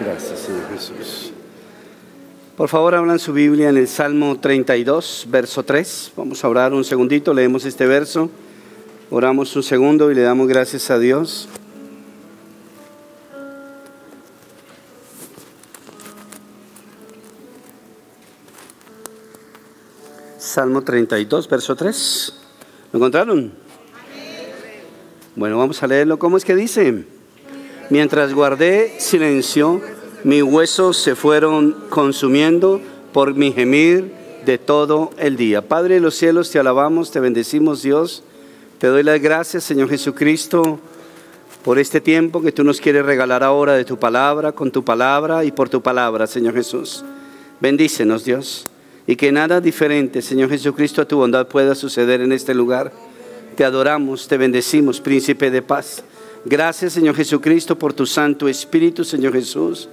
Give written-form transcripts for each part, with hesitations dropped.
Gracias, Señor Jesús. Por favor, abran su Biblia en el Salmo 32, verso 3. Vamos a orar un segundito, leemos este verso, oramos un segundo y le damos gracias a Dios. Salmo 32, verso 3. ¿Lo encontraron? Bueno, vamos a leerlo. ¿Cómo es que dice? Mientras guardé silencio, mis huesos se fueron consumiendo por mi gemir de todo el día. Padre de los cielos, te alabamos, te bendecimos, Dios. Te doy las gracias, Señor Jesucristo, por este tiempo que tú nos quieres regalar ahora de tu palabra, con tu palabra y por tu palabra, Señor Jesús. Bendícenos, Dios, y que nada diferente, Señor Jesucristo, a tu bondad pueda suceder en este lugar. Te adoramos, te bendecimos, Príncipe de paz. Gracias, Señor Jesucristo, por tu Santo Espíritu, Señor Jesús,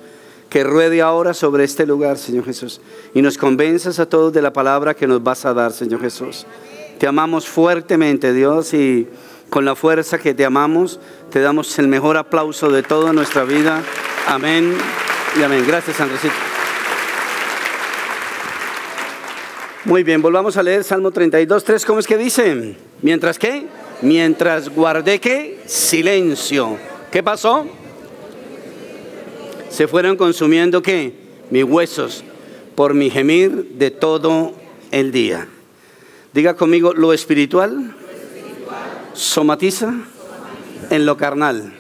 que ruede ahora sobre este lugar, Señor Jesús, y nos convenzas a todos de la palabra que nos vas a dar, Señor Jesús. Te amamos fuertemente, Dios, y con la fuerza que te amamos, te damos el mejor aplauso de toda nuestra vida. Amén y amén. Gracias, Andresito. Muy bien, volvamos a leer Salmo 32, 3. ¿Cómo es que dice? ¿Mientras qué? Mientras guardé ¿qué? Silencio. ¿Qué pasó? Se fueron consumiendo ¿qué? Mis huesos por mi gemir de todo el día. Diga conmigo, lo espiritual somatiza en lo carnal.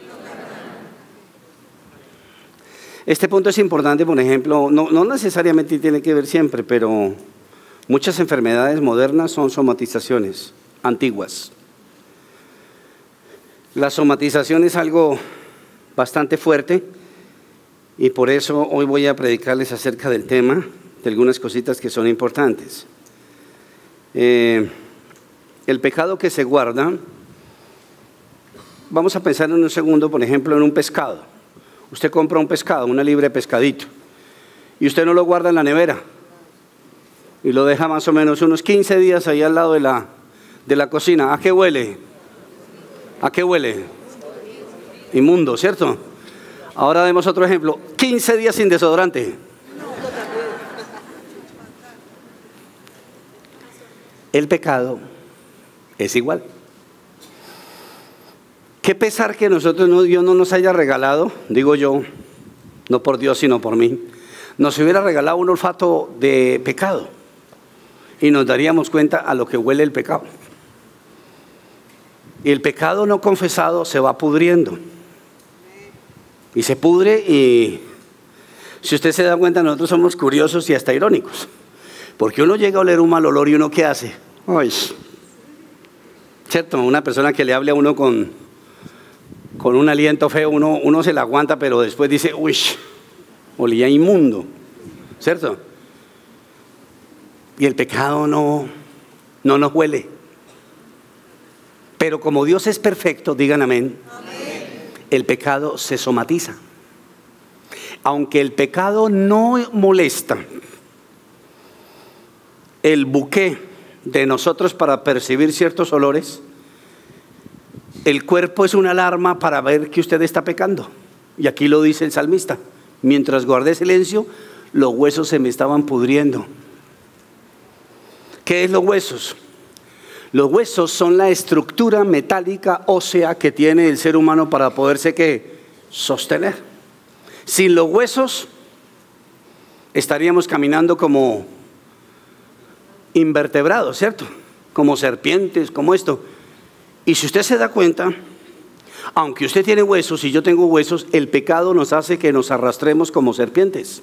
Este punto es importante, por ejemplo, no necesariamente tiene que ver siempre, pero muchas enfermedades modernas son somatizaciones antiguas. La somatización es algo bastante fuerte y por eso hoy voy a predicarles acerca del tema, de algunas cositas que son importantes. El pecado que se guarda, vamos a pensar en un segundo, por ejemplo, en un pescado. Usted compra un pescado, una libra de pescadito, y usted no lo guarda en la nevera y lo deja más o menos unos 15 días ahí al lado de la cocina. ¿A qué huele? ¿A qué huele? Inmundo, ¿cierto? Ahora demos otro ejemplo. 15 días sin desodorante. El pecado es igual. Qué pesar que Dios no nos haya regalado, digo yo, no por Dios sino por mí, nos hubiera regalado un olfato de pecado y nos daríamos cuenta a lo que huele el pecado. Y el pecado no confesado se va pudriendo. Y se pudre y si usted se da cuenta, nosotros somos curiosos y hasta irónicos. Porque uno llega a oler un mal olor y uno ¿qué hace? Ay, ¿cierto? Una persona que le hable a uno con un aliento feo, uno se la aguanta, pero después dice, uy, olía inmundo, ¿cierto? Y el pecado no nos huele. Pero como Dios es perfecto, digan amén, el pecado se somatiza. Aunque el pecado no molesta el buque de nosotros para percibir ciertos olores, el cuerpo es una alarma para ver que usted está pecando. Y aquí lo dice el salmista: mientras guardé silencio, los huesos se me estaban pudriendo. ¿Qué es los huesos? Los huesos son la estructura metálica ósea que tiene el ser humano para poderse ¿qué? Sostener. Sin los huesos estaríamos caminando como invertebrados, ¿cierto? Como serpientes, como esto. Y si usted se da cuenta, aunque usted tiene huesos y yo tengo huesos, el pecado nos hace que nos arrastremos como serpientes.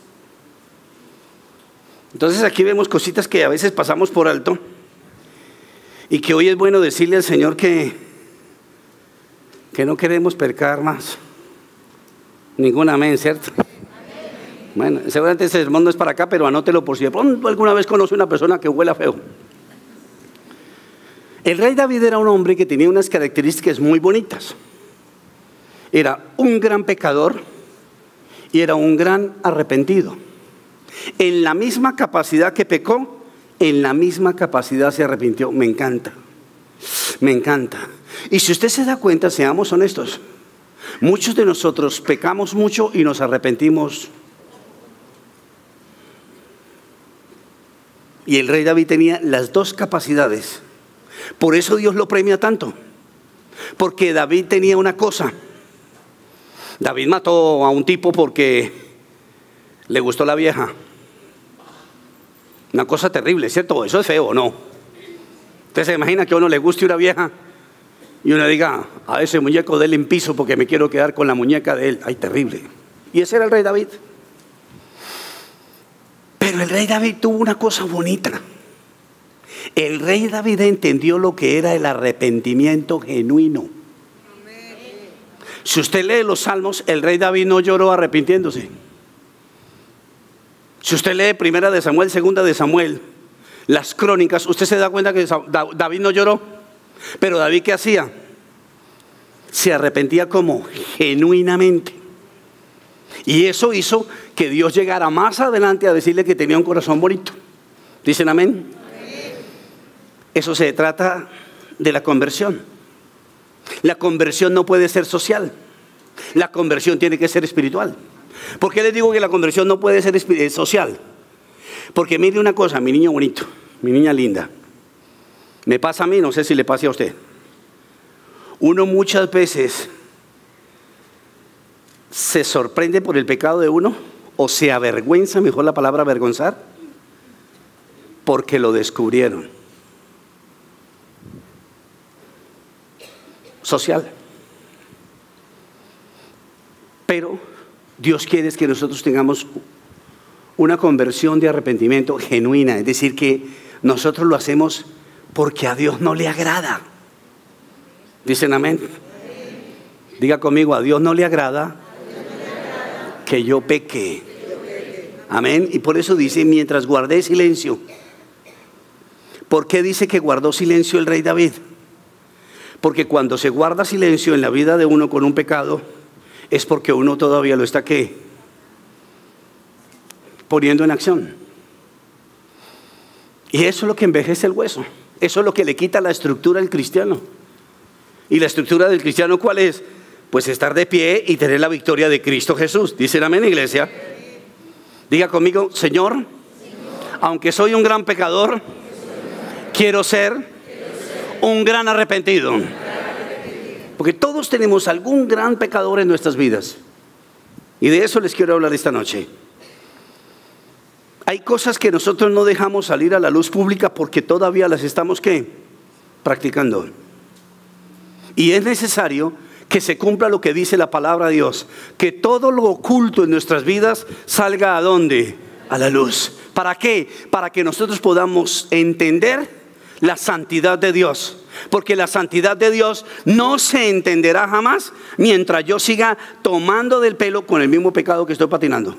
Entonces aquí vemos cositas que a veces pasamos por alto. Y que hoy es bueno decirle al Señor que no queremos pecar más. Ningún amén, ¿cierto? Bueno, seguramente ese sermón no es para acá, pero anótelo por si de pronto alguna vez conoce una persona que huela feo. El rey David era un hombre que tenía unas características muy bonitas. Era un gran pecador y era un gran arrepentido. En la misma capacidad que pecó, en la misma capacidad se arrepintió. Me encanta, me encanta. Y si usted se da cuenta, seamos honestos, Muchos de nosotros pecamos mucho y nos arrepentimos. Y el rey David tenía las dos capacidades. Por eso Dios lo premia tanto. Porque David tenía una cosa. David mató a un tipo porque le gustó la vieja. Una cosa terrible, ¿cierto? Eso es feo, ¿no? Usted se imagina que a uno le guste una vieja y uno diga, a ese muñeco déle en piso porque me quiero quedar con la muñeca de él. Ay, terrible. Y ese era el rey David. Pero el rey David tuvo una cosa bonita. El rey David entendió lo que era el arrepentimiento genuino. Si usted lee los salmos, el rey David no lloró arrepintiéndose. Si usted lee primera de Samuel, segunda de Samuel, las crónicas, usted se da cuenta que David no lloró. Pero David, ¿qué hacía? Se arrepentía como genuinamente. Y eso hizo que Dios llegara más adelante a decirle que tenía un corazón bonito. ¿Dicen amén? Eso se trata de la conversión. La conversión no puede ser social. La conversión tiene que ser espiritual. ¿Por qué les digo que la conversión no puede ser social? Porque mire una cosa, mi niño bonito, mi niña linda. Me pasa a mí, no sé si le pase a usted. Uno muchas veces se sorprende por el pecado de uno o se avergüenza, mejor la palabra avergonzar, porque lo descubrieron. Social. Pero Dios quiere que nosotros tengamos una conversión de arrepentimiento genuina, es decir, que nosotros lo hacemos porque a Dios no le agrada. ¿Dicen amén? Diga conmigo, a Dios no le agrada que yo peque. Amén. Y por eso dice, mientras guardé silencio. ¿Por qué dice que guardó silencio el rey David? Porque cuando se guarda silencio en la vida de uno con un pecado, es porque uno todavía lo está, ¿qué? Poniendo en acción. Y eso es lo que envejece el hueso. Eso es lo que le quita la estructura al cristiano. ¿Y la estructura del cristiano cuál es? Pues estar de pie y tener la victoria de Cristo Jesús. ¿Dicen amén, iglesia? Diga conmigo, Señor, aunque soy un gran pecador, quiero ser un gran arrepentido. Porque todos tenemos algún gran pecador en nuestras vidas. Y de eso les quiero hablar esta noche. Hay cosas que nosotros no dejamos salir a la luz pública porque todavía las estamos, ¿qué? Practicando. Y es necesario que se cumpla lo que dice la palabra de Dios. Que todo lo oculto en nuestras vidas salga ¿a dónde? A la luz. ¿Para qué? Para que nosotros podamos entender la santidad de Dios. Porque la santidad de Dios no se entenderá jamás mientras yo siga tomando del pelo con el mismo pecado que estoy patinando.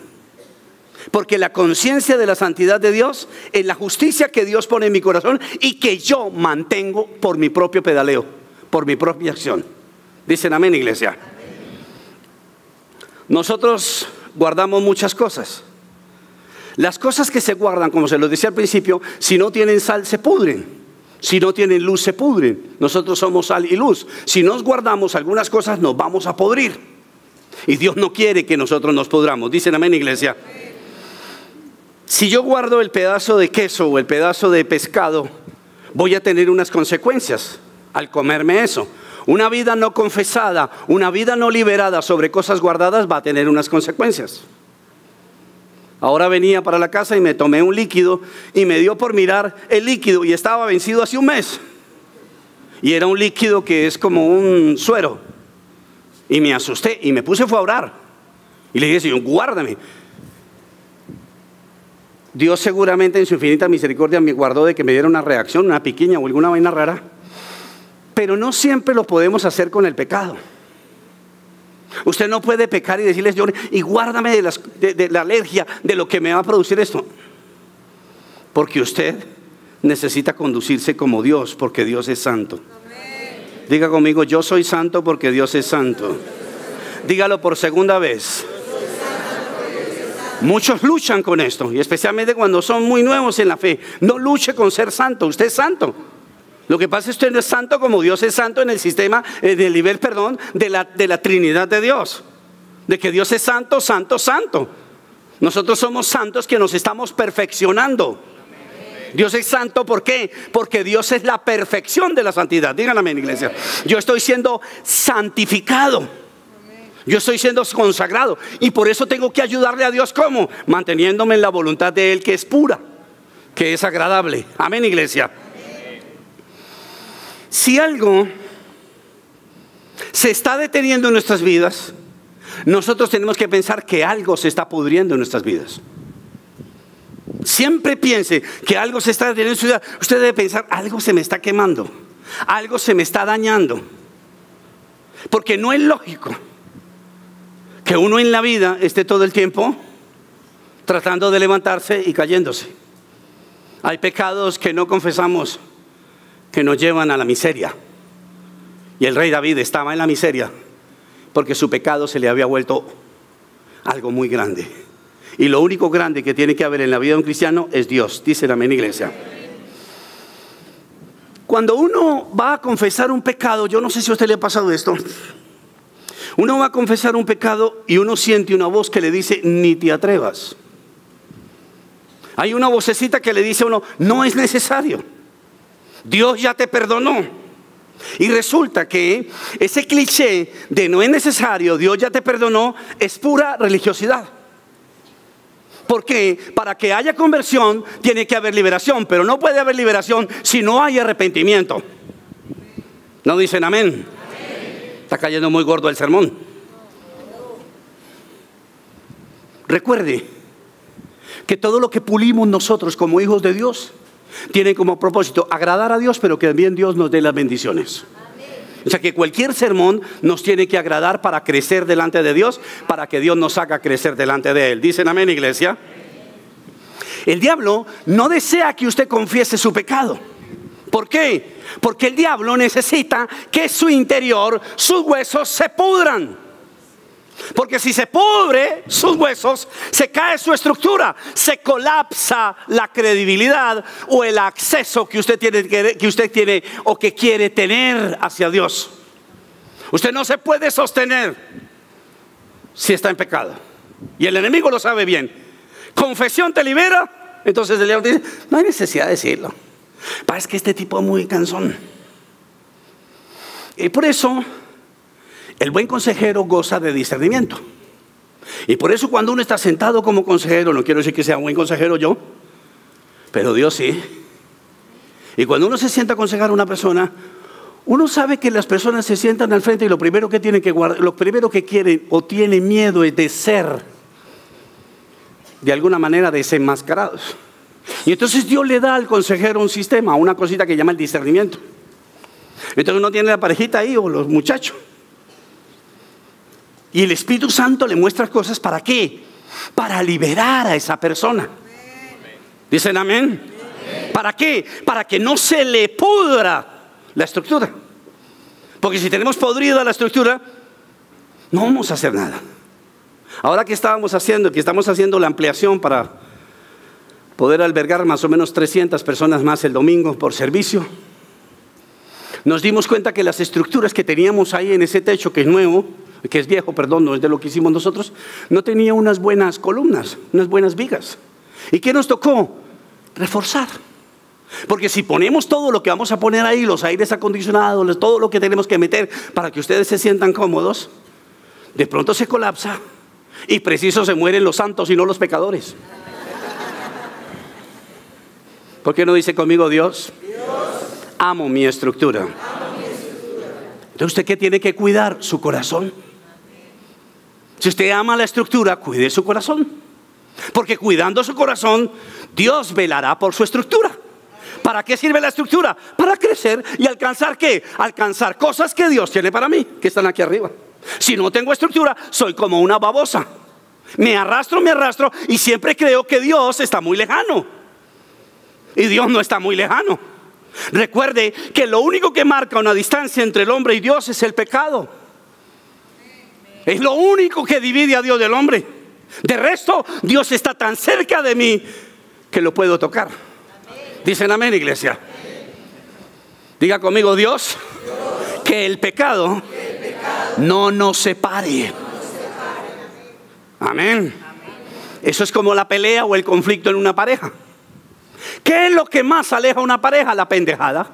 Porque la conciencia de la santidad de Dios es la justicia que Dios pone en mi corazón y que yo mantengo por mi propio pedaleo, por mi propia acción. Dicen amén, iglesia. Nosotros guardamos muchas cosas. Las cosas que se guardan, como se los decía al principio, si no tienen sal se pudren. Si no tienen luz se pudren. Nosotros somos sal y luz. Si nos guardamos algunas cosas nos vamos a podrir. Y Dios no quiere que nosotros nos podramos. Dicen amén, iglesia. Si yo guardo el pedazo de queso o el pedazo de pescado, voy a tener unas consecuencias al comerme eso. Una vida no confesada, una vida no liberada sobre cosas guardadas va a tener unas consecuencias. Ahora venía para la casa y me tomé un líquido y me dio por mirar el líquido y estaba vencido hace un mes. Y era un líquido que es como un suero. Y me asusté y me puse a orar. Y le dije, Señor, guárdame. Dios seguramente en su infinita misericordia me guardó de que me diera una reacción, una piquiña o alguna vaina rara. Pero no siempre lo podemos hacer con el pecado. Usted no puede pecar y decirle, Señor, y guárdame de la alergia, de lo que me va a producir esto. Porque usted necesita conducirse como Dios, porque Dios es santo. Amén. Diga conmigo, yo soy santo porque Dios es santo. Dígalo por segunda vez. Muchos luchan con esto, y especialmente cuando son muy nuevos en la fe. No luche con ser santo, usted es santo. Lo que pasa es que usted no es santo como Dios es santo en el sistema, en el nivel, perdón, de la Trinidad de Dios. De que Dios es santo, santo, santo. Nosotros somos santos que nos estamos perfeccionando. Dios es santo, ¿por qué? Porque Dios es la perfección de la santidad. Díganme, amén, iglesia. Yo estoy siendo santificado. Yo estoy siendo consagrado. Y por eso tengo que ayudarle a Dios, ¿cómo? Manteniéndome en la voluntad de Él, que es pura, que es agradable. Amén, iglesia. Si algo se está deteniendo en nuestras vidas, nosotros tenemos que pensar que algo se está pudriendo en nuestras vidas. Siempre piense que algo se está deteniendo en su vida. Usted debe pensar, algo se me está quemando, algo se me está dañando. Porque no es lógico que uno en la vida esté todo el tiempo tratando de levantarse y cayéndose. Hay pecados que no confesamos que nos llevan a la miseria. Y el rey David estaba en la miseria porque su pecado se le había vuelto algo muy grande. Y lo único grande que tiene que haber en la vida de un cristiano es Dios. Dice amén, iglesia. Cuando uno va a confesar un pecado, yo no sé si a usted le ha pasado esto. Uno va a confesar un pecado y uno siente una voz que le dice, ni te atrevas. Hay una vocecita que le dice a uno, no es necesario. Dios ya te perdonó. Y resulta que ese cliché de no es necesario, Dios ya te perdonó, es pura religiosidad. Porque para que haya conversión tiene que haber liberación, pero no puede haber liberación si no hay arrepentimiento. ¿No dicen amén? Está cayendo muy gordo el sermón. Recuerde que todo lo que pulimos nosotros como hijos de Dios tiene como propósito agradar a Dios, pero que también Dios nos dé las bendiciones. O sea que cualquier sermón nos tiene que agradar para crecer delante de Dios, para que Dios nos haga crecer delante de Él. ¿Dicen amén, iglesia? El diablo no desea que usted confiese su pecado. ¿Por qué? Porque el diablo necesita que su interior, sus huesos se pudran. Porque si se pudre sus huesos, se cae su estructura, se colapsa la credibilidad o el acceso que usted tiene o que quiere tener hacia Dios. Usted no se puede sostener si está en pecado. Y el enemigo lo sabe bien. Confesión te libera. Entonces el diablo dice, no hay necesidad de decirlo. Es que este tipo es muy cansón. Y por eso el buen consejero goza de discernimiento. Y por eso cuando uno está sentado como consejero, no quiero decir que sea un buen consejero yo, pero Dios sí. Y cuando uno se sienta a aconsejar a una persona, uno sabe que las personas se sientan al frente y lo primero que tienen que guardar, lo primero que quieren o tienen miedo es de ser de alguna manera desenmascarados. Y entonces Dios le da al consejero un sistema, una cosita que llama el discernimiento. Entonces uno tiene la parejita ahí o los muchachos. Y el Espíritu Santo le muestra cosas, ¿para qué? Para liberar a esa persona. ¿Dicen amén? ¿Para qué? Para que no se le pudra la estructura. Porque si tenemos podrida la estructura, no vamos a hacer nada. Ahora que estamos haciendo la ampliación para poder albergar más o menos 300 personas más el domingo por servicio, nos dimos cuenta que las estructuras que teníamos ahí en ese techo, que es nuevo, que es viejo, perdón, no es de lo que hicimos nosotros, no tenía unas buenas columnas, unas buenas vigas. ¿Y qué nos tocó? Reforzar. Porque si ponemos todo lo que vamos a poner ahí, los aires acondicionados, todo lo que tenemos que meter para que ustedes se sientan cómodos, de pronto se colapsa y preciso se mueren los santos y no los pecadores. ¿Por qué no dice conmigo Dios? Amo mi estructura. Entonces, ¿usted qué tiene que cuidar? Su corazón. Si usted ama la estructura, cuide su corazón. Porque cuidando su corazón, Dios velará por su estructura. ¿Para qué sirve la estructura? Para crecer y alcanzar ¿qué? Alcanzar cosas que Dios tiene para mí, que están aquí arriba. Si no tengo estructura, soy como una babosa. Me arrastro y siempre creo que Dios está muy lejano. Y Dios no está muy lejano. Recuerde que lo único que marca una distancia entre el hombre y Dios es el pecado. Es lo único que divide a Dios del hombre. De resto, Dios está tan cerca de mí que lo puedo tocar. Dicen amén, iglesia. Diga conmigo, Dios, que el pecado no nos separe. Amén. Eso es como la pelea o el conflicto en una pareja. ¿Qué es lo que más aleja a una pareja? La pendejada,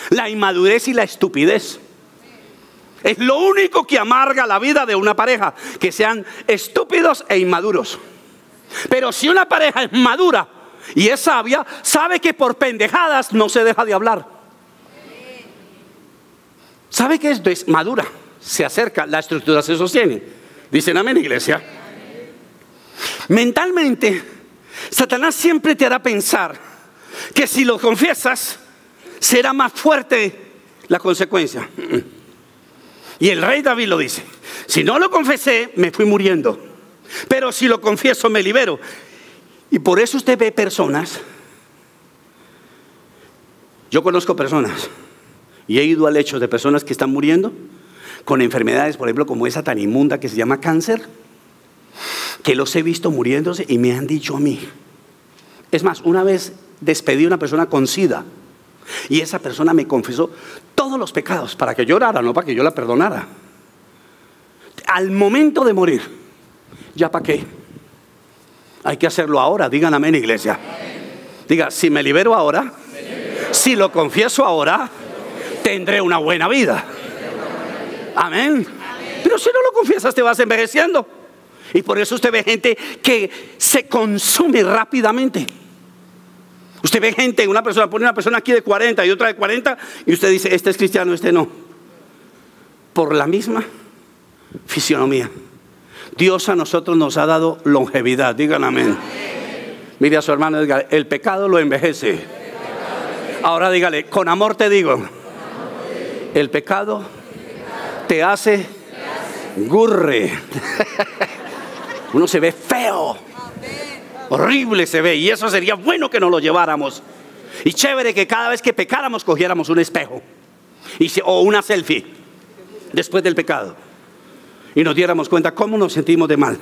la inmadurez y la estupidez. Es lo único que amarga la vida de una pareja, que sean estúpidos e inmaduros. Pero si una pareja es madura y es sabia, sabe que por pendejadas no se deja de hablar. ¿Sabe qué es madura? Se acerca, la estructura se sostiene. Dicen amén, iglesia. Mentalmente, Satanás siempre te hará pensar que si lo confiesas, será más fuerte la consecuencia. Y el rey David lo dice: si no lo confesé, me fui muriendo, pero si lo confieso, me libero. Y por eso usted ve personas, yo conozco personas y he ido al hecho de personas que están muriendo con enfermedades, por ejemplo, como esa tan inmunda que se llama cáncer, que los he visto muriéndose y me han dicho a mí. Es más, una vez despedí a una persona con SIDA y esa persona me confesó todos los pecados para que yo orara, no para que yo la perdonara. Al momento de morir, ¿ya para qué? Hay que hacerlo ahora. Digan amén, iglesia. Diga, si me libero ahora, si lo confieso ahora, tendré una buena vida. Amén. Pero si no lo confiesas, te vas envejeciendo. Y por eso usted ve gente que se consume rápidamente. Usted ve gente, una persona, pone una persona aquí de 40 y otra de 40 y usted dice, este es cristiano, este no. Por la misma fisionomía. Dios a nosotros nos ha dado longevidad. Digan amén. Mire a su hermano, diga, el pecado lo envejece. Ahora dígale, con amor te digo, el pecado te hace gurre. Uno se ve feo, horrible se ve, y eso sería bueno que nos lo lleváramos. Y chévere que cada vez que pecáramos cogiéramos un espejo o una selfie después del pecado y nos diéramos cuenta cómo nos sentimos de mal,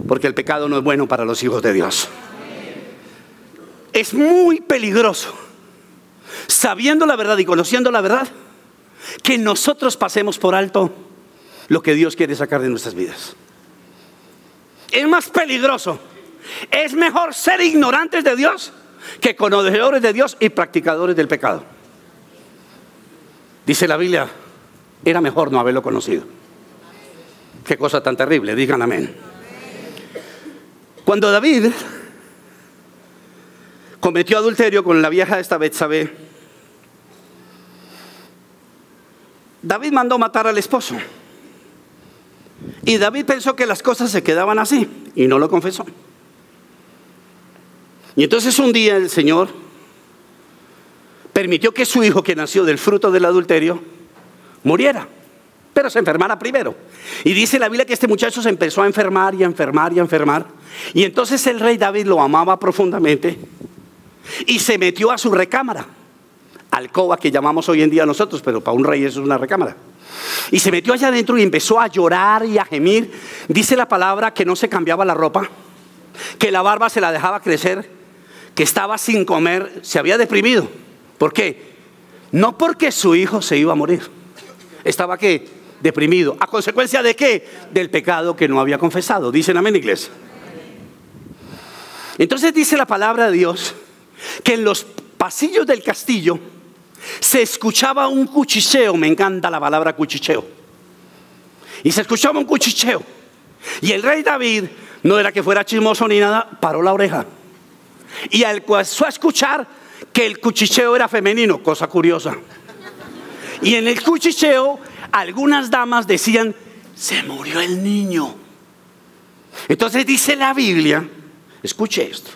porque el pecado no es bueno para los hijos de Dios. Es muy peligroso, sabiendo la verdad y conociendo la verdad, que nosotros pasemos por alto lo que Dios quiere sacar de nuestras vidas. Es más peligroso. Es mejor ser ignorantes de Dios que conocedores de Dios y practicadores del pecado. Dice la Biblia, era mejor no haberlo conocido. Qué cosa tan terrible, digan amén. Cuando David cometió adulterio con la vieja esta Betsabé, David mandó matar al esposo. Y David pensó que las cosas se quedaban así y no lo confesó. Y entonces un día el Señor permitió que su hijo, que nació del fruto del adulterio, muriera, pero se enfermara primero. Y dice la Biblia que este muchacho se empezó a enfermar y a enfermar y a enfermar. Y entonces el rey David lo amaba profundamente y se metió a su recámara, alcoba que llamamos hoy en día nosotros, pero para un rey eso es una recámara. Y se metió allá adentro y empezó a llorar y a gemir. Dice la palabra que no se cambiaba la ropa, que la barba se la dejaba crecer, que estaba sin comer, se había deprimido. ¿Por qué? No porque su hijo se iba a morir. Estaba ¿qué? Deprimido. ¿A consecuencia de qué? Del pecado que no había confesado. Dicen amén, iglesia. Entonces dice la palabra de Dios que en los pasillos del castillo se escuchaba un cuchicheo. Me encanta la palabra cuchicheo. Y se escuchaba un cuchicheo. Y el rey David, no era que fuera chismoso ni nada, paró la oreja y alcanzó a escuchar que el cuchicheo era femenino, cosa curiosa. Y en el cuchicheo algunas damas decían, se murió el niño. Entonces dice la Biblia, escuche esto,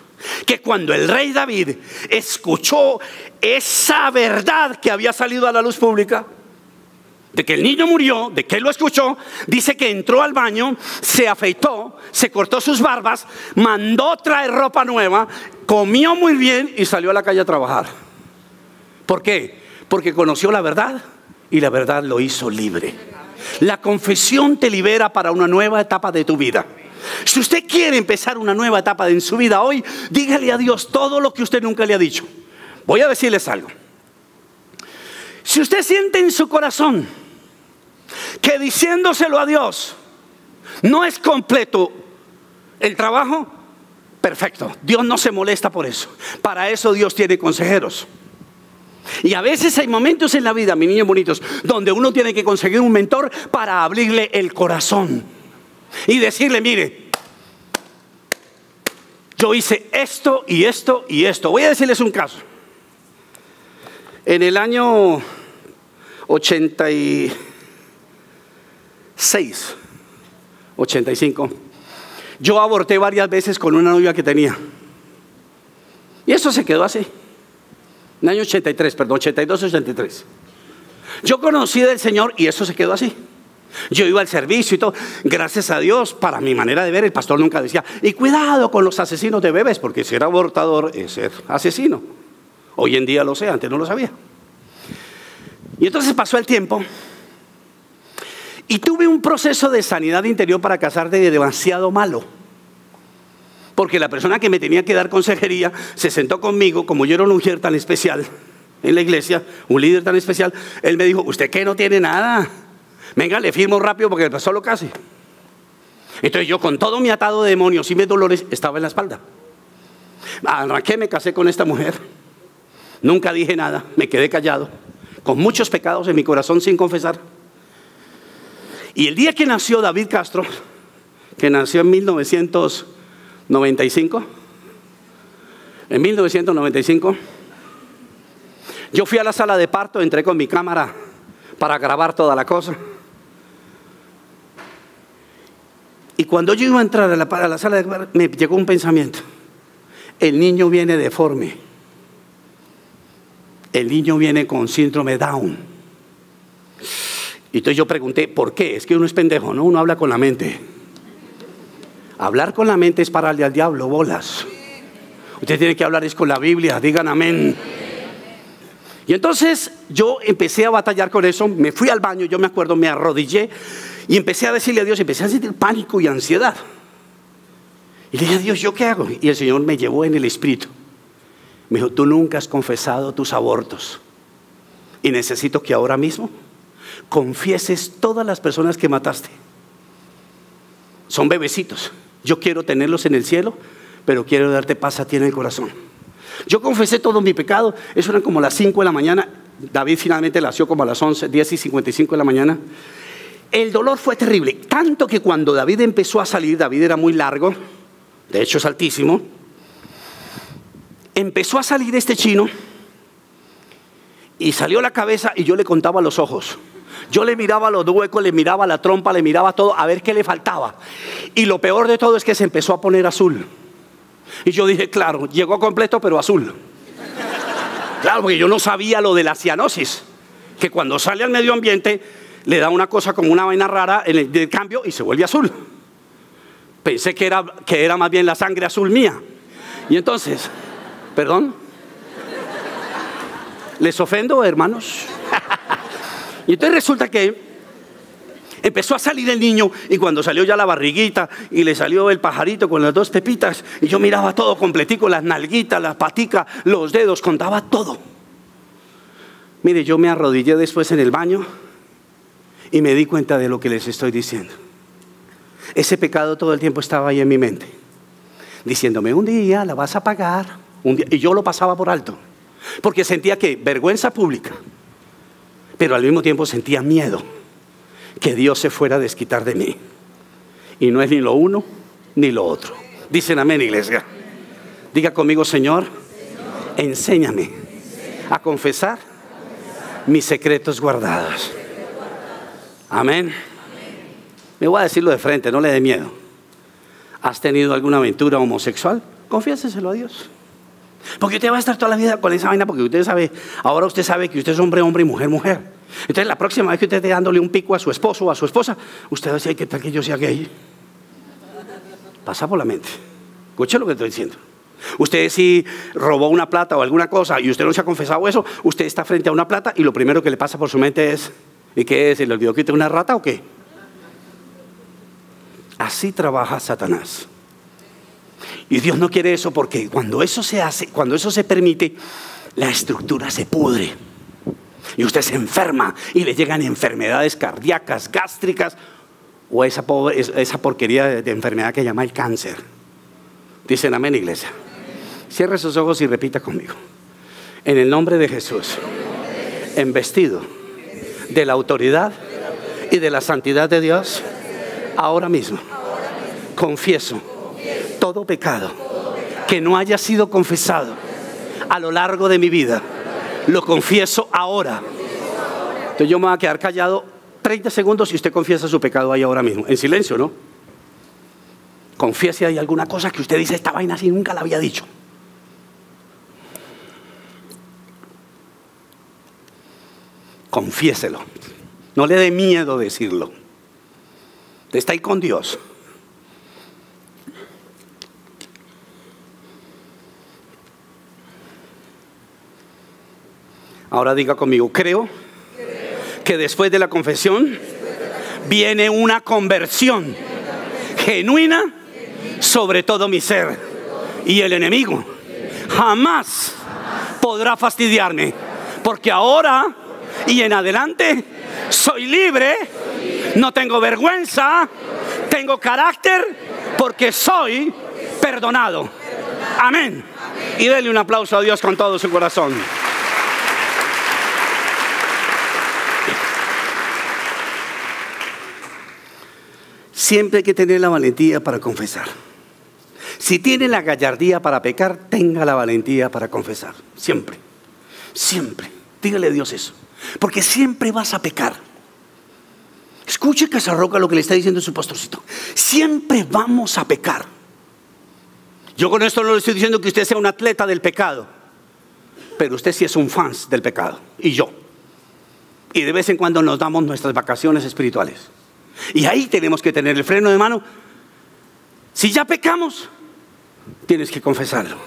que cuando el rey David escuchó esa verdad que había salido a la luz pública, de que el niño murió, de que él lo escuchó, dice que entró al baño, se afeitó, se cortó sus barbas, mandó traer ropa nueva, comió muy bien y salió a la calle a trabajar. ¿Por qué? Porque conoció la verdad y la verdad lo hizo libre. La confesión te libera para una nueva etapa de tu vida. Si usted quiere empezar una nueva etapa en su vida hoy, dígale a Dios todo lo que usted nunca le ha dicho. Voy a decirles algo. Si usted siente en su corazón que diciéndoselo a Dios no es completo el trabajo, perfecto. Dios no se molesta por eso. Para eso Dios tiene consejeros. Y a veces hay momentos en la vida, mis niños bonitos, donde uno tiene que conseguir un mentor para abrirle el corazón y decirle: mire, yo hice esto y esto y esto. Voy a decirles un caso. En el año 86, 85, yo aborté varias veces con una novia que tenía. Y eso se quedó así. En el año 83, perdón, 82, 83. Yo conocí del Señor y eso se quedó así. Yo iba al servicio y todo. Gracias a Dios, para mi manera de ver, el pastor nunca decía: y cuidado con los asesinos de bebés, porque ser abortador es ser asesino. Hoy en día lo sé, antes no lo sabía. Y entonces pasó el tiempo y tuve un proceso de sanidad interior para casarte demasiado malo. Porque la persona que me tenía que dar consejería se sentó conmigo, como yo era un mujer tan especial en la iglesia, un líder tan especial. Él me dijo: ¿usted qué? No tiene nada. Venga, le firmo rápido porque el pastor lo case. Entonces yo, con todo mi atado de demonios y mis dolores, estaba en la espalda. Arranqué, me casé con esta mujer. Nunca dije nada, me quedé callado, con muchos pecados en mi corazón sin confesar. Y el día que nació David Castro, que nació en 1995, yo fui a la sala de parto, entré con mi cámara para grabar toda la cosa. Y cuando yo iba a entrar a la sala de parto, me llegó un pensamiento: el niño viene deforme, el niño viene con síndrome Down. Y entonces yo pregunté: ¿por qué? Es que uno es pendejo, ¿no? Uno habla con la mente. Hablar con la mente es pararle al diablo bolas. Usted tiene que hablar es con la Biblia, digan amén. Y entonces yo empecé a batallar con eso, me fui al baño, yo me acuerdo, me arrodillé y empecé a decirle a Dios, empecé a sentir pánico y ansiedad. Y le dije: a Dios, ¿yo qué hago? Y el Señor me llevó en el espíritu. Me dijo: tú nunca has confesado tus abortos y necesito que ahora mismo confieses todas las personas que mataste. Son bebecitos, yo quiero tenerlos en el cielo, pero quiero darte paz a ti en el corazón. Yo confesé todo mi pecado. Eso eran como las 5 de la mañana. David finalmente nació como a las 10:55 de la mañana. El dolor fue terrible, tanto que cuando David empezó a salir, David era muy largo, de hecho es altísimo. Empezó a salir este chino y salió la cabeza y yo le contaba los ojos. Yo le miraba los huecos, le miraba la trompa, le miraba todo, a ver qué le faltaba. Y lo peor de todo es que se empezó a poner azul. Y yo dije: claro, llegó completo pero azul. Claro, porque yo no sabía lo de la cianosis, que cuando sale al medio ambiente le da una cosa como una vaina rara en el cambio y se vuelve azul. Pensé que era más bien la sangre azul mía. Y entonces, perdón, ¿les ofendo, hermanos? Y entonces resulta que empezó a salir el niño, y cuando salió ya la barriguita y le salió el pajarito con las 2 pepitas, y yo miraba todo completico, las nalguitas, las paticas, los dedos, contaba todo. Mire, yo me arrodillé después en el baño y me di cuenta de lo que les estoy diciendo. Ese pecado todo el tiempo estaba ahí en mi mente, diciéndome: un día la vas a pagar, un día. Y yo lo pasaba por alto, porque sentía que vergüenza pública, pero al mismo tiempo sentía miedo que Dios se fuera a desquitar de mí. Y no es ni lo uno ni lo otro. Dicen amén, iglesia. Diga conmigo: Señor, enséñame a confesar mis secretos guardados. Amén. Me voy a decirlo de frente, no le dé miedo. ¿Has tenido alguna aventura homosexual? Confiéseselo a Dios. Porque usted va a estar toda la vida con esa vaina, porque usted sabe, ahora usted sabe que usted es hombre, hombre y mujer, mujer. Entonces la próxima vez que usted esté dándole un pico a su esposo o a su esposa, usted va a decir: ¿qué tal que yo sea gay? Pasa por la mente. Escuche lo que estoy diciendo. Usted, si robó una plata o alguna cosa y usted no se ha confesado eso, usted está frente a una plata y lo primero que le pasa por su mente es: ¿y qué es? ¿Se le olvidó que usted es una rata o qué? Así trabaja Satanás. Y Dios no quiere eso, porque cuando eso se hace, cuando eso se permite, la estructura se pudre. y usted se enferma y le llegan enfermedades cardíacas, gástricas o esa porquería de enfermedad que llama el cáncer. Dicen amén, iglesia. Cierre sus ojos y repita conmigo. En el nombre de Jesús, embestido de la autoridad y de la santidad de Dios, ahora mismo confieso todo pecado que no haya sido confesado a lo largo de mi vida. Lo confieso ahora. Entonces yo me voy a quedar callado 30 segundos y usted confiesa su pecado ahí ahora mismo, en silencio, ¿no? Confiese ahí alguna cosa que usted dice, esta vaina así nunca la había dicho. Confiéselo. No le dé miedo decirlo. Está ahí con Dios. Ahora diga conmigo, creo que después de la confesión viene una conversión genuina sobre todo mi ser. Y el enemigo jamás podrá fastidiarme, porque ahora y en adelante soy libre, no tengo vergüenza, tengo carácter, porque soy perdonado. Amén. Y denle un aplauso a Dios con todo su corazón. Siempre hay que tener la valentía para confesar. Si tiene la gallardía para pecar, tenga la valentía para confesar. Siempre, siempre. Dígale a Dios eso, porque siempre vas a pecar. Escuche Casarroca lo que le está diciendo su pastorcito. Siempre vamos a pecar. Yo con esto no le estoy diciendo que usted sea un atleta del pecado, pero usted sí es un fan del pecado, y yo. Y de vez en cuando nos damos nuestras vacaciones espirituales. Y ahí tenemos que tener el freno de mano. Si ya pecamos, tienes que confesarlo.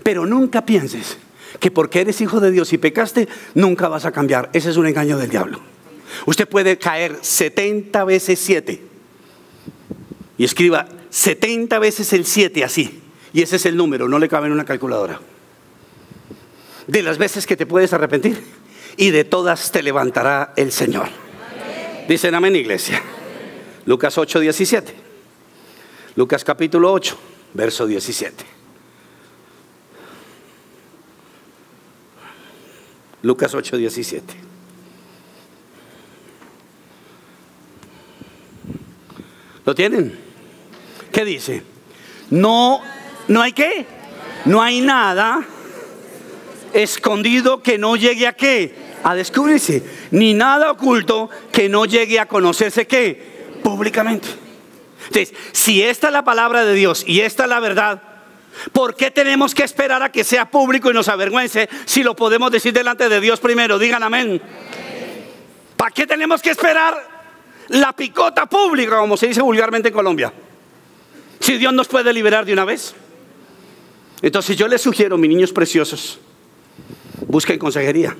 Pero nunca pienses que porque eres hijo de Dios y pecaste, nunca vas a cambiar. Ese es un engaño del diablo. Usted puede caer 70 veces 7. Y escriba 70 veces el 7 así. Y ese es el número, no le cabe en una calculadora. De las veces que te puedes arrepentir, y de todas te levantará el Señor. Dicen amén, iglesia. Lucas 8, 17. Lucas capítulo 8, verso 17. Lucas 8, 17. ¿Lo tienen? ¿Qué dice? No hay qué. No hay nada escondido que no llegue a qué. A descubrirse. Ni nada oculto que no llegue a conocerse qué. Públicamente. Entonces, si esta es la palabra de Dios y esta es la verdad, ¿por qué tenemos que esperar a que sea público y nos avergüence si lo podemos decir delante de Dios primero? Digan amén. ¿Para qué tenemos que esperar la picota pública, como se dice vulgarmente en Colombia, si Dios nos puede liberar de una vez? Entonces yo les sugiero, mis niños preciosos, busquen consejería,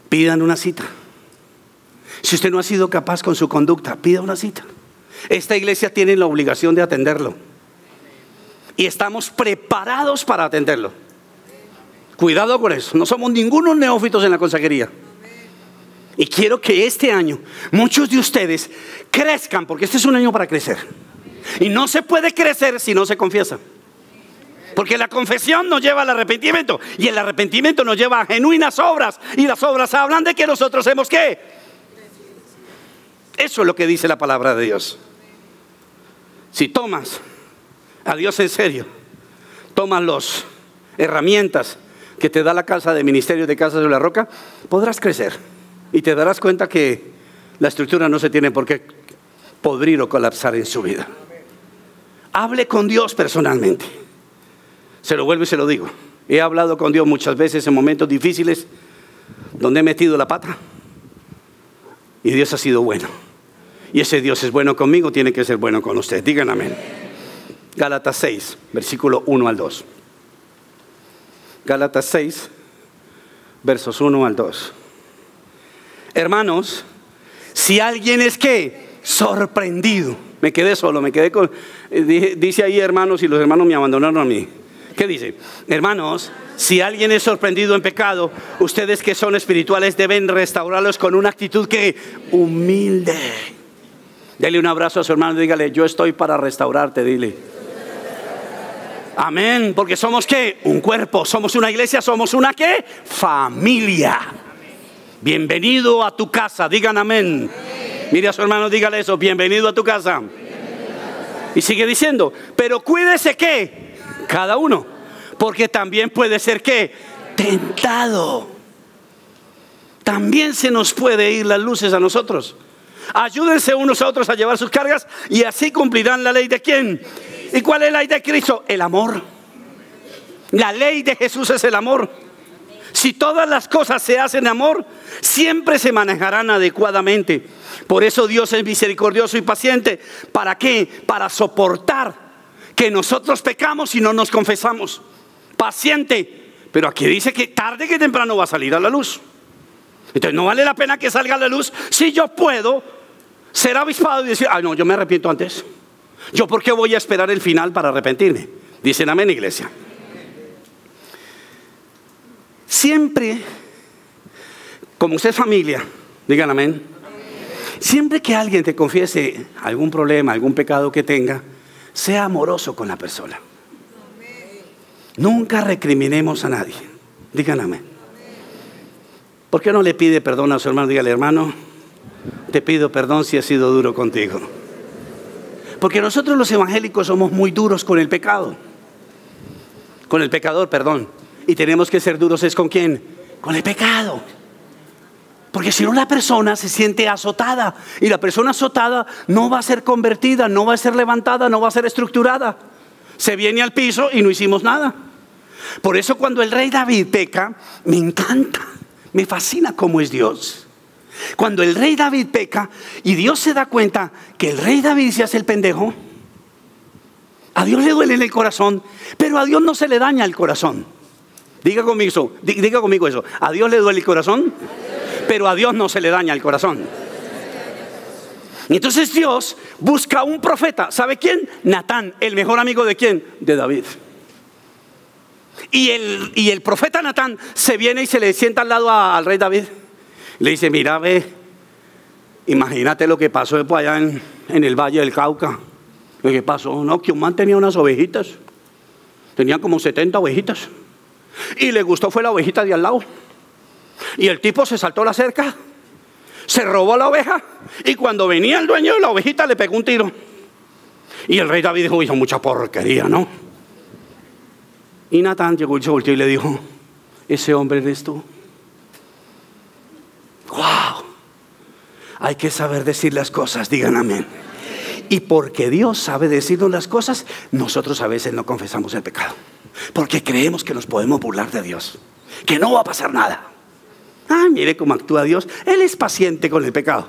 pidan una cita. Si usted no ha sido capaz con su conducta, pida una cita. Esta iglesia tiene la obligación de atenderlo. Y estamos preparados para atenderlo. Cuidado con eso. No somos ningunos neófitos en la consejería. Y quiero que este año muchos de ustedes crezcan, porque este es un año para crecer. Y no se puede crecer si no se confiesa. Porque la confesión nos lleva al arrepentimiento. Y el arrepentimiento nos lleva a genuinas obras. Y las obras hablan de que nosotros hemos ¿qué? Eso es lo que dice la palabra de Dios. Si tomas a Dios en serio, tomas las herramientas que te da la casa de ministerio de Casas de la Roca, podrás crecer. Y te darás cuenta que la estructura no se tiene por qué podrir o colapsar en su vida. Hable con Dios personalmente. Se lo vuelvo y se lo digo. He hablado con Dios muchas veces en momentos difíciles donde he metido la pata. Y Dios ha sido bueno. Y ese Dios es bueno conmigo, tiene que ser bueno con usted. Digan amén. Gálatas 6, versículo 1 al 2. Gálatas 6, versos 1 al 2. Hermanos, si alguien es ¿qué? Sorprendido. Me quedé solo, dice ahí hermanos y los hermanos me abandonaron a mí. ¿Qué dice? Hermanos, si alguien es sorprendido en pecado, ustedes que son espirituales deben restaurarlos con una actitud que humilde. Dele un abrazo a su hermano y dígale, yo estoy para restaurarte, dile. Amén, porque somos ¿qué? Un cuerpo, somos una iglesia, somos una ¿qué? Familia. Bienvenido a tu casa, digan amén. Mire a su hermano, dígale eso, bienvenido a tu casa. Y sigue diciendo, pero cuídese ¿qué? Cada uno, porque también puede ser ¿qué? Tentado. También se nos puede ir las luces a nosotros. Ayúdense unos a otros a llevar sus cargas y así cumplirán la ley de ¿quién? ¿Y cuál es la ley de Cristo? El amor. La ley de Jesús es el amor. Si todas las cosas se hacen en amor, siempre se manejarán adecuadamente. Por eso Dios es misericordioso y paciente. ¿Para qué? Para soportar que nosotros pecamos y no nos confesamos. Paciente. Pero aquí dice que tarde que temprano va a salir a la luz. Entonces no vale la pena que salga a la luz si yo puedo ser avispado y decir, ay no, yo me arrepiento antes. ¿Yo por qué voy a esperar el final para arrepentirme? Dicen amén, iglesia. Siempre, como usted es familia, digan amén. Siempre que alguien te confiese algún problema, algún pecado que tenga, sea amoroso con la persona. Nunca recriminemos a nadie. Digan amén. ¿Por qué no le pide perdón a su hermano? Dígale, hermano, te pido perdón si he sido duro contigo. Porque nosotros los evangélicos somos muy duros con el pecado. Con el pecador, perdón. Y tenemos que ser duros es ¿con quién? Con el pecado. Porque si no la persona se siente azotada. Y la persona azotada no va a ser convertida, no va a ser levantada, no va a ser estructurada. Se viene al piso y no hicimos nada. Por eso cuando el rey David peca, me encanta. Me fascina cómo es Dios. Cuando el rey David peca y Dios se da cuenta que el rey David se hace el pendejo, a Dios le duele en el corazón, pero a Dios no se le daña el corazón. Diga conmigo eso. A Dios le duele el corazón, pero a Dios no se le daña el corazón. Y entonces Dios busca un profeta. ¿Sabe quién? Natán, el mejor amigo de quién? De David. Y el profeta Natán se viene y se le sienta al lado al rey David. Le dice, mira, ve, imagínate lo que pasó después allá en el Valle del Cauca. Lo que pasó, no, que un man tenía unas ovejitas. Tenía como 70 ovejitas. Y le gustó fue la ovejita de al lado. Y el tipo se saltó la cerca, se robó la oveja. Y cuando venía el dueño de la ovejita le pegó un tiro. Y el rey David dijo, hizo mucha porquería, ¿no? Y Natán llegó y se volteó y le dijo, ese hombre eres tú. ¡Wow! Hay que saber decir las cosas, digan amén. Y porque Dios sabe decirnos las cosas, nosotros a veces no confesamos el pecado. Porque creemos que nos podemos burlar de Dios, que no va a pasar nada. Ah, mire cómo actúa Dios. Él es paciente con el pecado.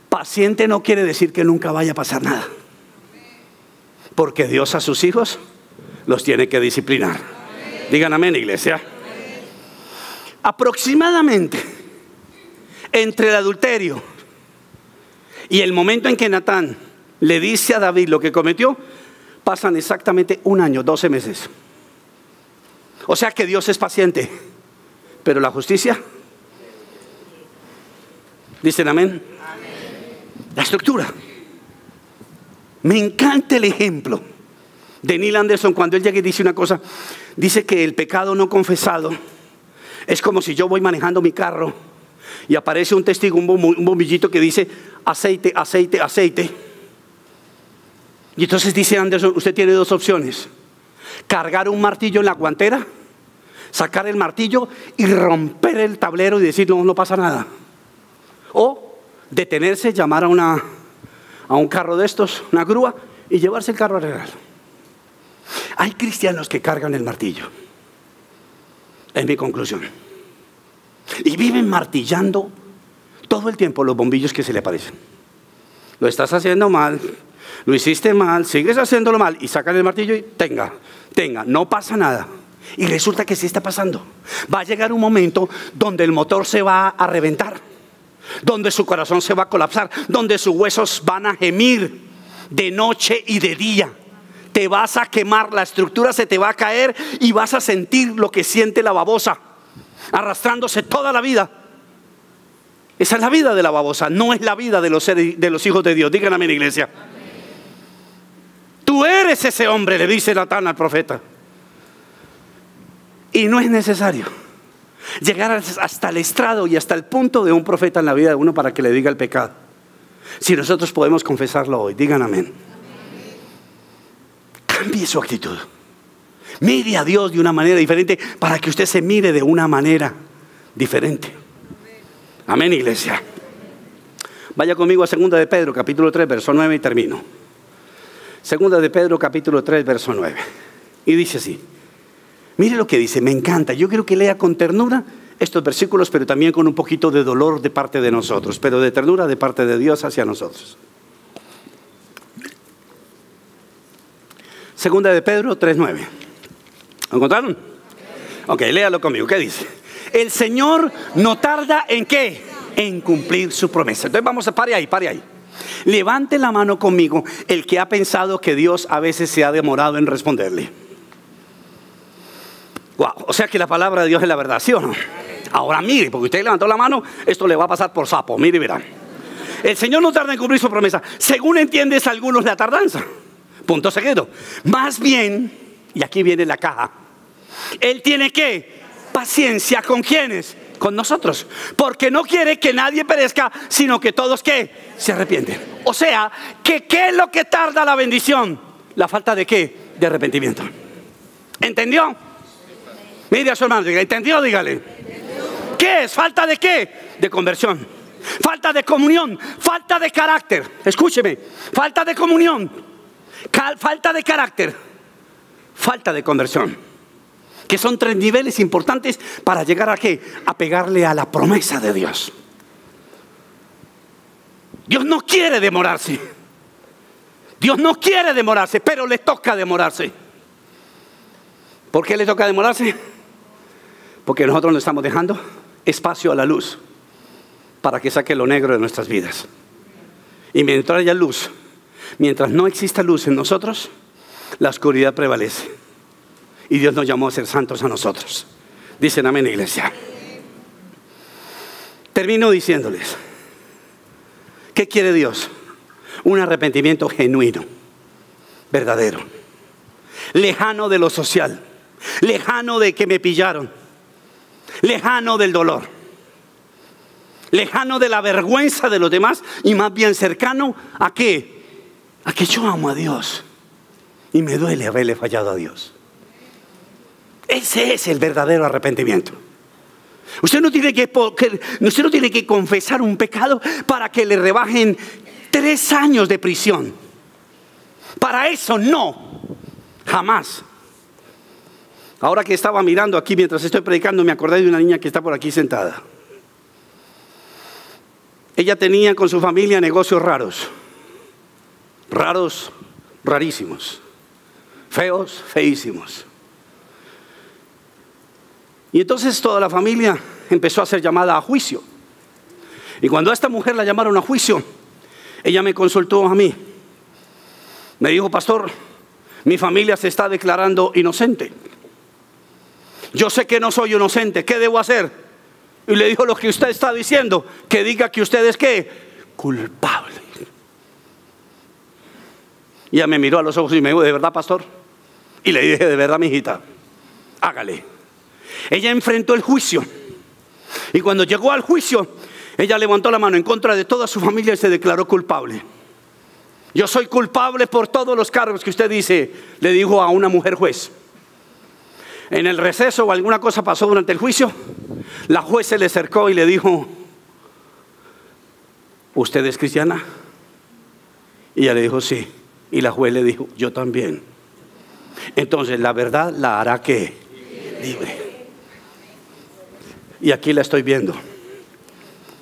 Paciente no quiere decir que nunca vaya a pasar nada. Porque Dios a sus hijos los tiene que disciplinar. Digan amén, iglesia. Aproximadamente entre el adulterio y el momento en que Natán le dice a David lo que cometió, pasan exactamente 1 año, 12 meses. O sea que Dios es paciente, pero la justicia, dicen amén. La estructura. Me encanta el ejemplo de Neil Anderson cuando él llega y dice una cosa. Dice que el pecado no confesado es como si yo voy manejando mi carro y aparece un testigo, un bombillito que dice aceite, aceite, aceite. Y entonces dice Anderson, usted tiene 2 opciones: cargar un martillo en la guantera, sacar el martillo y romper el tablero y decir no pasa nada. O detenerse, llamar a un carro de estos, una grúa, y llevarse el carro a arreglar. Hay cristianos que cargan el martillo, es mi conclusión, y viven martillando todo el tiempo los bombillos que se le aparecen. Lo estás haciendo mal, lo hiciste mal, sigues haciéndolo mal, y sacan el martillo y tenga, no pasa nada. Y resulta que sí está pasando. Va a llegar un momento donde el motor se va a reventar, donde su corazón se va a colapsar, donde sus huesos van a gemir de noche y de día. te vas a quemar, la estructura se te va a caer y vas a sentir lo que siente la babosa, arrastrándose toda la vida. Esa es la vida de la babosa, no es la vida de los hijos de Dios. Díganme en la iglesia. Tú eres ese hombre, le dice Natán al profeta. Y no es necesario llegar hasta el estrado y hasta el punto de un profeta en la vida de uno para que le diga el pecado. Si nosotros podemos confesarlo hoy, digan amén. Cambie su actitud. Mire a Dios de una manera diferente para que usted se mire de una manera diferente. Amén, iglesia. Vaya conmigo a 2 de Pedro, capítulo 3, verso 9 y termino. 2 de Pedro, capítulo 3, verso 9. Y dice así. Mire lo que dice, me encanta. Yo quiero que lea con ternura estos versículos, pero también con un poquito de dolor de parte de nosotros, pero de ternura de parte de Dios hacia nosotros. 2 de Pedro 3, 9. ¿Lo encontraron? Ok, léalo conmigo. ¿Qué dice? El Señor no tarda en ¿qué? En cumplir su promesa. Entonces vamos a pare ahí. Levante la mano conmigo el que ha pensado que Dios a veces se ha demorado en responderle. Wow, o sea que la palabra de Dios es la verdad, ¿sí o no? Ahora mire, porque usted levantó la mano, esto le va a pasar por sapo, mire y verá. El Señor no tarda en cumplir su promesa, según entiendes algunos la tardanza. Punto seguido. Más bien, y aquí viene la caja, Él tiene ¿qué? Paciencia. ¿Con quiénes? Con nosotros. Porque no quiere que nadie perezca, sino que todos ¿qué? Se arrepienten. O sea, que ¿qué es lo que tarda la bendición? La falta de ¿qué? De arrepentimiento. ¿Entendió? Mire a su hermano, diga, ¿entendió? Dígale. ¿Qué es? ¿Falta de qué? De conversión. Falta de comunión. Falta de carácter. Escúcheme. Falta de comunión. Falta de carácter. Falta de conversión. Que son 3 niveles importantes para llegar a ¿qué? A pegarle a la promesa de Dios. Dios no quiere demorarse. Dios no quiere demorarse, pero le toca demorarse. ¿Por qué le toca demorarse? Porque nosotros no estamos dejando espacio a la luz para que saque lo negro de nuestras vidas. Y mientras haya luz, mientras no exista luz en nosotros, la oscuridad prevalece. Y Dios nos llamó a ser santos a nosotros. Dicen amén, iglesia. Termino diciéndoles, ¿qué quiere Dios? Un arrepentimiento genuino, verdadero, lejano de lo social, lejano de que me pillaron, lejano del dolor, lejano de la vergüenza de los demás y más bien cercano a ¿qué? A que yo amo a Dios y me duele haberle fallado a Dios. Ese es el verdadero arrepentimiento. Usted no tiene que confesar un pecado para que le rebajen 3 años de prisión. Para eso no, jamás. Ahora que estaba mirando aquí mientras estoy predicando, me acordé de una niña que está por aquí sentada. Ella tenía con su familia negocios raros, rarísimos, feos, feísimos. Y entonces toda la familia empezó a ser llamada a juicio. Y cuando a esta mujer la llamaron a juicio, ella me consultó a mí. Me dijo, pastor, mi familia se está declarando inocente. Yo sé que no soy inocente, ¿qué debo hacer? Y le dijo lo que usted está diciendo, que diga que usted es ¿qué? Culpable. Y ella me miró a los ojos y me dijo, ¿de verdad, pastor? Y le dije, de verdad, mijita, hágale. Ella enfrentó el juicio. Y cuando llegó al juicio, ella levantó la mano en contra de toda su familia y se declaró culpable. Yo soy culpable por todos los cargos que usted dice, le dijo a una mujer juez. En el receso o alguna cosa pasó durante el juicio, la juez se le acercó y le dijo, ¿usted es cristiana? Y ella le dijo, sí. Y la juez le dijo, yo también. Entonces la verdad la hará ¿qué? Libre. Y aquí la estoy viendo.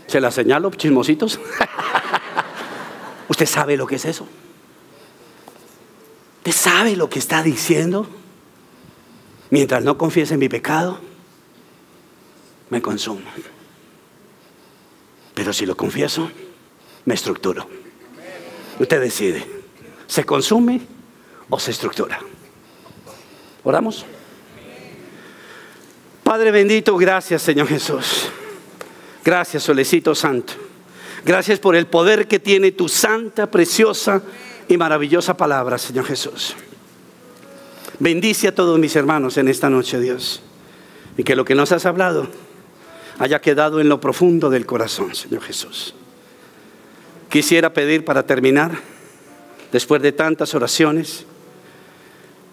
¿Se la señalo, chismositos? ¿Usted sabe lo que es eso? ¿Usted sabe lo que está diciendo? Mientras no confiese mi pecado, me consumo. Pero si lo confieso, me estructuro. Usted decide. ¿Se consume o se estructura. ¿Oramos? Padre bendito, gracias Señor Jesús. Gracias, Solecito Santo. Gracias por el poder que tiene tu santa, preciosa y maravillosa palabra, Señor Jesús. Bendice a todos mis hermanos en esta noche, Dios. Y que lo que nos has hablado haya quedado en lo profundo del corazón, Señor Jesús. Quisiera pedir para terminar, después de tantas oraciones,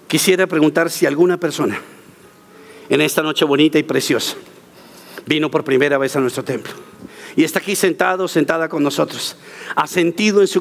quisiera preguntar si alguna persona en esta noche bonita y preciosa vino por primera vez a nuestro templo y está aquí sentado, sentada con nosotros, ha sentido en su